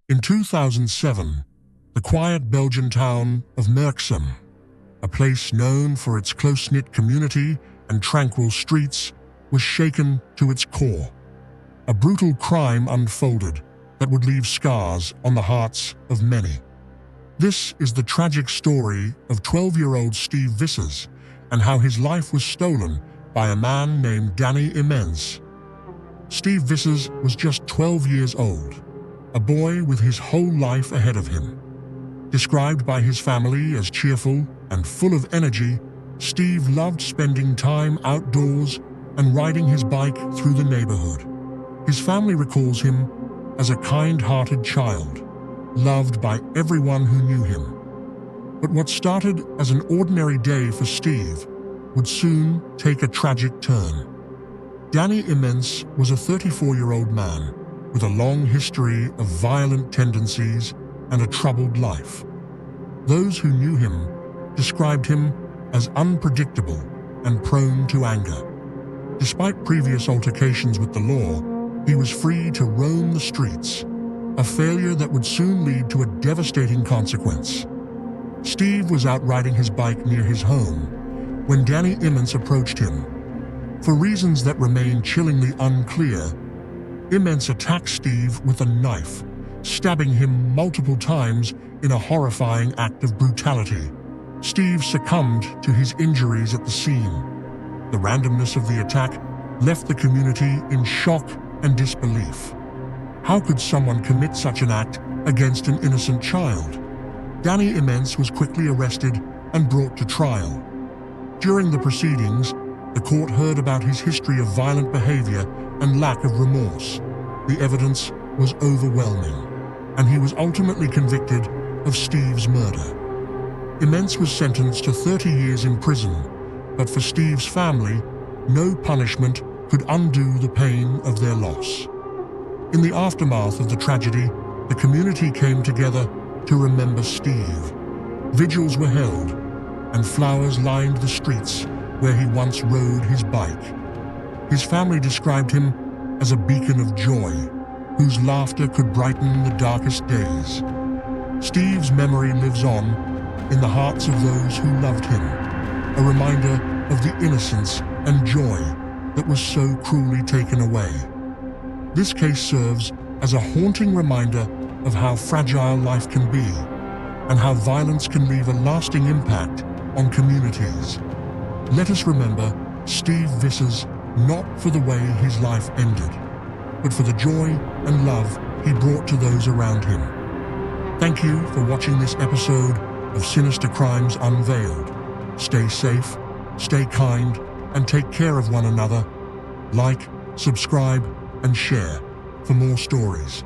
In 2007, the quiet Belgian town of Merksem, a place known for its close-knit community and tranquil streets, was shaken to its core. A brutal crime unfolded that would leave scars on the hearts of many. This is the tragic story of 12-year-old Steve Vissers and how his life was stolen by a man named Immens. Steve Vissers was just 12 years old, a boy with his whole life ahead of him. Described by his family as cheerful and full of energy, Steve loved spending time outdoors and riding his bike through the neighborhood. His family recalls him as a kind-hearted child, loved by everyone who knew him. But what started as an ordinary day for Steve would soon take a tragic turn. Immens was a 34-year-old man with a long history of violent tendencies and a troubled life. Those who knew him described him as unpredictable and prone to anger. Despite previous altercations with the law, he was free to roam the streets, a failure that would soon lead to a devastating consequence. Steve was out riding his bike near his home when Immens approached him. For reasons that remain chillingly unclear, Immens attacked Steve with a knife, stabbing him multiple times in a horrifying act of brutality. Steve succumbed to his injuries at the scene. The randomness of the attack left the community in shock and disbelief. How could someone commit such an act against an innocent child? Immens was quickly arrested and brought to trial. During the proceedings, the court heard about his history of violent behavior and lack of remorse. The evidence was overwhelming, and he was ultimately convicted of Steve's murder. Immens was sentenced to 30 years in prison, but for Steve's family, no punishment could undo the pain of their loss. In the aftermath of the tragedy, the community came together to remember Steve. Vigils were held, and flowers lined the streets where he once rode his bike. His family described him as a beacon of joy, whose laughter could brighten the darkest days. Steve's memory lives on in the hearts of those who loved him, a reminder of the innocence and joy that was so cruelly taken away. This case serves as a haunting reminder of how fragile life can be and how violence can leave a lasting impact on communities. Let us remember Steve Vissers not for the way his life ended, but for the joy and love he brought to those around him. Thank you for watching this episode of Sinister Crimes Unveiled. Stay safe, stay kind, and take care of one another. Like, subscribe, and share for more stories.